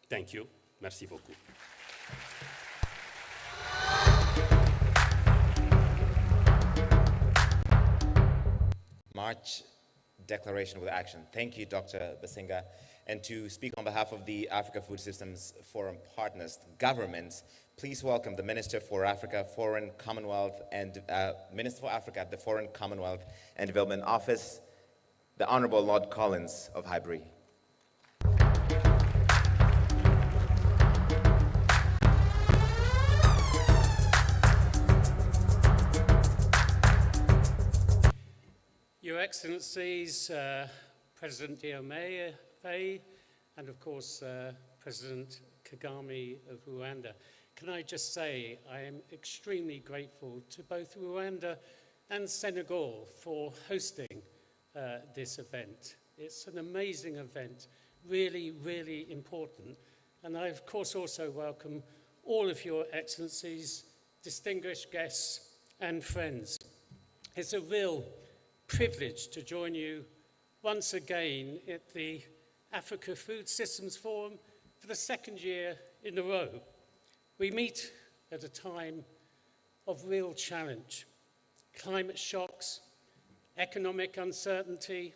Thank you. Merci beaucoup. March Declaration with Action. Thank you, Dr. Basinga. And to speak on behalf of the Africa Food Systems Forum partners, governments, please welcome the Minister for Africa, Foreign Commonwealth, and Minister for Africa at the Foreign Commonwealth and Development Office, the Honorable Lord Collins of Highbury. Your Excellencies, President Diomaye Faye, and of course President Kagame of Rwanda. Can I just say I am extremely grateful to both Rwanda and Senegal for hosting this event. It's an amazing event, really, really important. And I of course also welcome all of your Excellencies, distinguished guests and friends. It's a real privilege to join you once again at the Africa Food Systems Forum for the second year in a row. We meet at a time of real challenge. Climate shocks, economic uncertainty,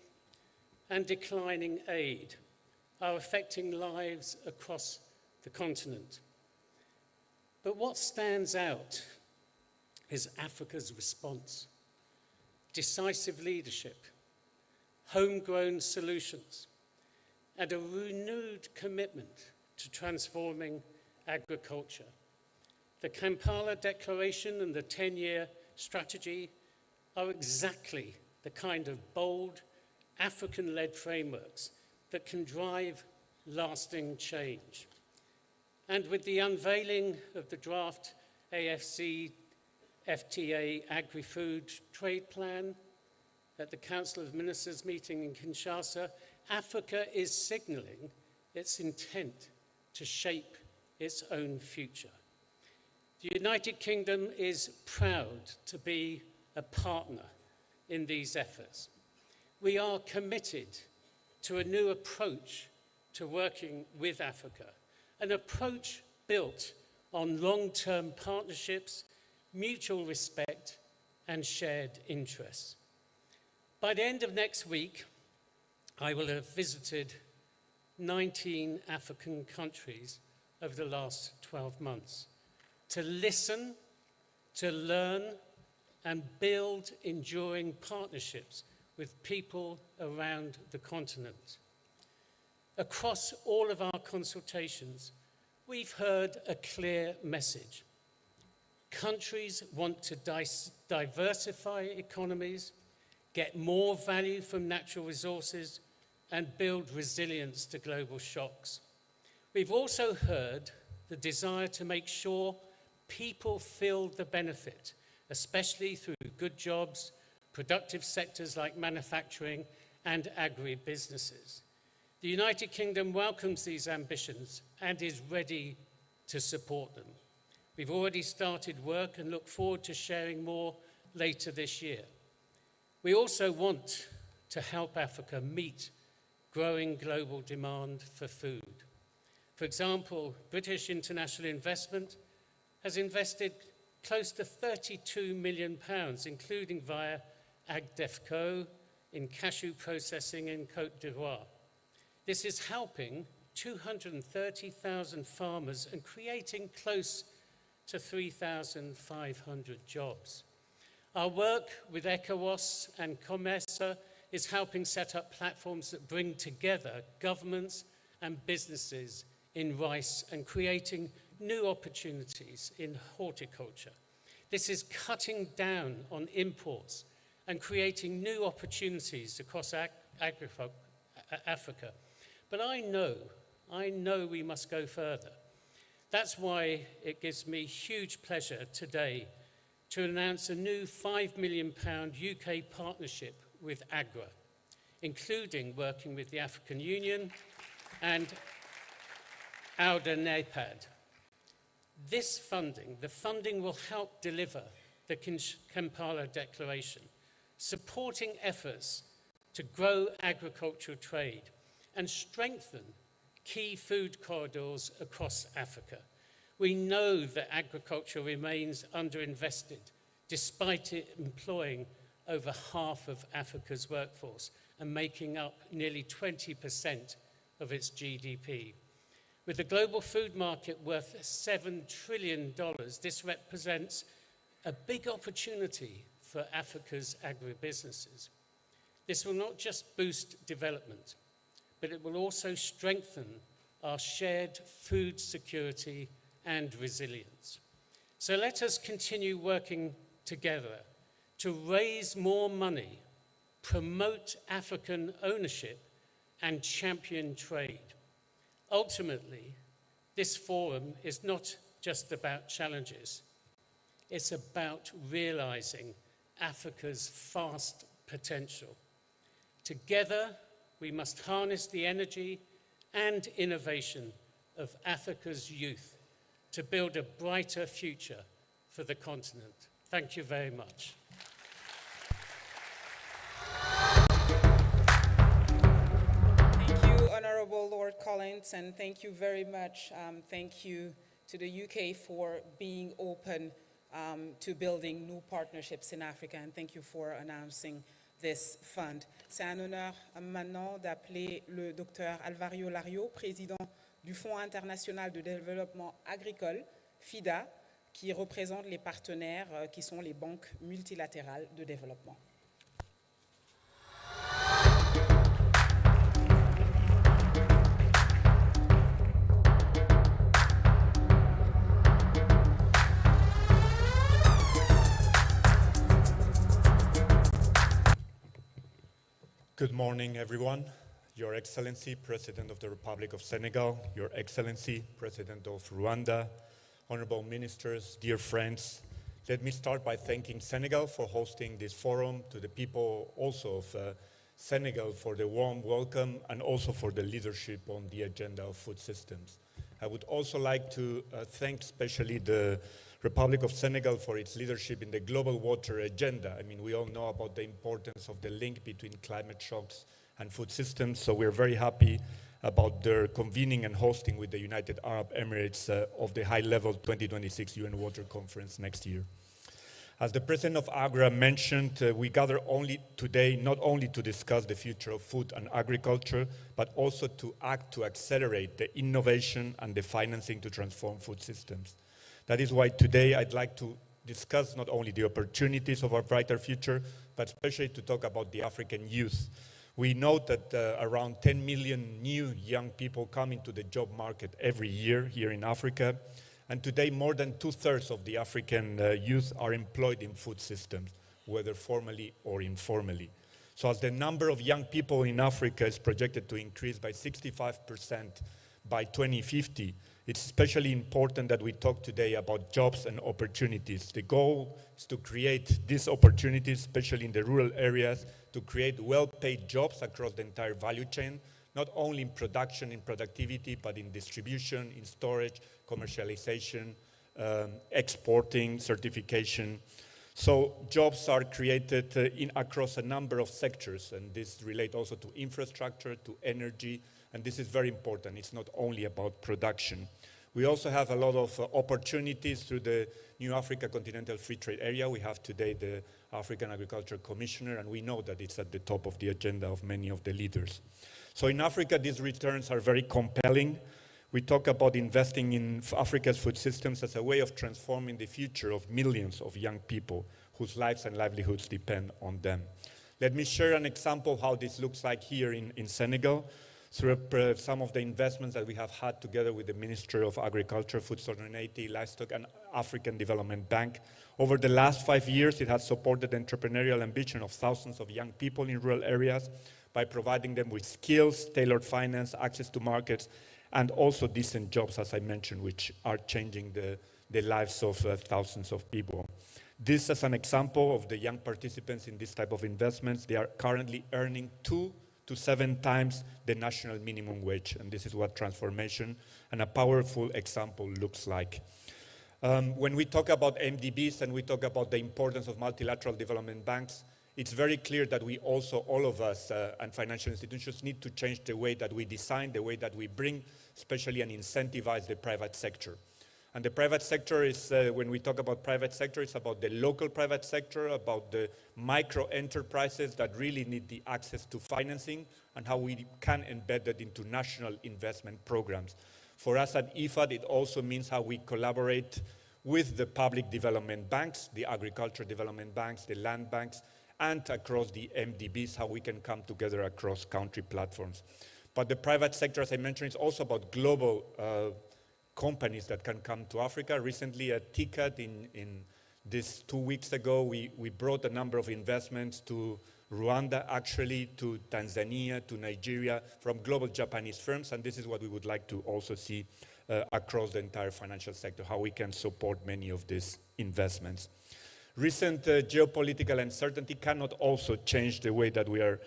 and declining aid are affecting lives across the continent. But what stands out is Africa's response. Decisive leadership, homegrown solutions, and a renewed commitment to transforming agriculture. The Kampala Declaration and the 10-year strategy are exactly the kind of bold, African-led frameworks that can drive lasting change. And with the unveiling of the draft AFC FTA Agri-Food Trade Plan at the Council of Ministers meeting in Kinshasa, Africa is signaling its intent to shape its own future. The United Kingdom is proud to be a partner in these efforts. We are committed to a new approach to working with Africa, an approach built on long-term partnerships, mutual respect, and shared interests. By the end of next week, I will have visited 19 African countries over the last 12 months to listen, to learn, and build enduring partnerships with people around the continent. Across all of our consultations, we've heard a clear message. Countries want to diversify economies, get more value from natural resources, and build resilience to global shocks. We've also heard the desire to make sure people feel the benefit, especially through good jobs, productive sectors like manufacturing and agri-businesses. The United Kingdom welcomes these ambitions and is ready to support them. We've already started work and look forward to sharing more later this year. We also want to help Africa meet growing global demand for food. For example, British international investment has invested close to £32 million, including via AgDefco in cashew processing in Côte d'Ivoire. This is helping 230,000 farmers and creating close to 3,500 jobs. Our work with ECOWAS and COMESA is helping set up platforms that bring together governments and businesses in rice and creating new opportunities in horticulture. This is cutting down on imports and creating new opportunities across Africa. But I know we must go further. That's why it gives me huge pleasure today to announce a new £5 million UK partnership with AGRA, including working with the African Union and AUDA-NEPAD. This funding, the funding will help deliver the Kampala Declaration, supporting efforts to grow agricultural trade and strengthen key food corridors across Africa. We know that agriculture remains underinvested, despite it employing over half of Africa's workforce and making up nearly 20% of its GDP. With the global food market worth $7 trillion, this represents a big opportunity for Africa's agribusinesses. This will not just boost development, but it will also strengthen our shared food security and resilience. So let us continue working together to raise more money, promote African ownership, and champion trade. Ultimately, this forum is not just about challenges. It's about realizing Africa's vast potential. Together, we must harness the energy and innovation of Africa's youth to build a brighter future for the continent. Thank you very much. Thank you, Honourable Lord Collins, and thank you very much. Thank you to the UK for being open to building new partnerships in Africa, and thank you for announcing this fund. C'est un honneur maintenant d'appeler le Dr Alvaro Lario, président du Fonds international de développement agricole, FIDA, qui représente les partenaires qui sont les banques multilatérales de développement. Good morning, everyone. Your Excellency, President of the Republic of Senegal, Your Excellency, President of Rwanda, honorable ministers, dear friends. Let me start by thanking Senegal for hosting this forum, to the people also of Senegal for the warm welcome and also for the leadership on the agenda of food systems. I would also like to thank especially the Republic of Senegal for its leadership in the global water agenda. I mean, we all know about the importance of the link between climate shocks and food systems, so we're very happy about their convening and hosting with the United Arab Emirates of the high-level 2026 UN Water Conference next year. As the President of AGRA mentioned, we gather only today not only to discuss the future of food and agriculture, but also to act to accelerate the innovation and the financing to transform food systems. That is why today I'd like to discuss not only the opportunities of our brighter future, but especially to talk about the African youth. We know that around 10 million new young people come into the job market every year here in Africa. And today more than 2/3 of the African youth are employed in food systems, whether formally or informally. So as the number of young people in Africa is projected to increase by 65% by 2050, it's especially important that we talk today about jobs and opportunities. The goal is to create these opportunities, especially in the rural areas, to create well-paid jobs across the entire value chain, not only in production, in productivity, but in distribution, in storage, commercialization, exporting, certification. So jobs are created across a number of sectors, and this relates also to infrastructure, to energy, and this is very important. It's not only about production. We also have a lot of opportunities through the New Africa Continental Free Trade Area. We have today the African Agriculture Commissioner, and we know that it's at the top of the agenda of many of the leaders. So in Africa, these returns are very compelling. We talk about investing in Africa's food systems as a way of transforming the future of millions of young people whose lives and livelihoods depend on them. Let me share an example of how this looks like here in Senegal, through some of the investments that we have had together with the Minister of Agriculture, Food Sovereignty, Livestock and African Development Bank. Over the last 5 years, it has supported the entrepreneurial ambition of thousands of young people in rural areas by providing them with skills, tailored finance, access to markets, and also decent jobs, as I mentioned, which are changing the lives of thousands of people. This is an example of the young participants in this type of investments. They are currently earning 2 to 7 times the national minimum wage. And this is what transformation and a powerful example looks like. When we talk about MDBs and we talk about the importance of multilateral development banks, it's very clear that we also, all of us and financial institutions, need to change the way that we design, the way that we bring, especially and incentivize the private sector. And the private sector is, when we talk about private sector, it's about the local private sector, about the micro enterprises that really need the access to financing, and how we can embed that into national investment programs. For us at IFAD, it also means how we collaborate with the public development banks, the agriculture development banks, the land banks, and across the MDBs, how we can come together across country platforms. But the private sector, as I mentioned, is also about global companies that can come to Africa. Recently at TICAD, in this 2 weeks ago, we brought a number of investments to Rwanda, actually, to Tanzania, to Nigeria, from global Japanese firms, and this is what we would like to also see across the entire financial sector, how we can support many of these investments. Recent geopolitical uncertainty cannot also change the way that we are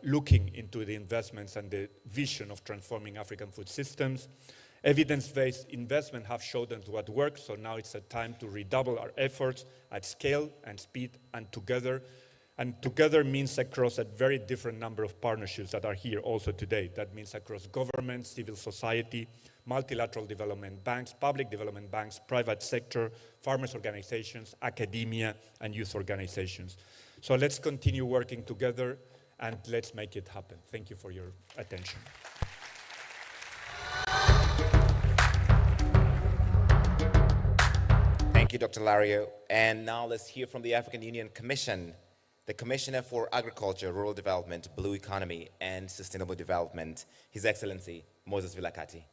looking into the investments and the vision of transforming African food systems. Evidence-based investment have shown us what works, so now it's a time to redouble our efforts at scale and speed and together. And together means across a very different number of partnerships that are here also today. That means across government, civil society, multilateral development banks, public development banks, private sector, farmers organizations, academia, and youth organizations. So let's continue working together and let's make it happen. Thank you for your attention. Thank you, Dr. Lario. And now let's hear from the African Union Commission, the Commissioner for Agriculture, Rural Development, Blue Economy, and Sustainable Development, His Excellency Moses Vilakati.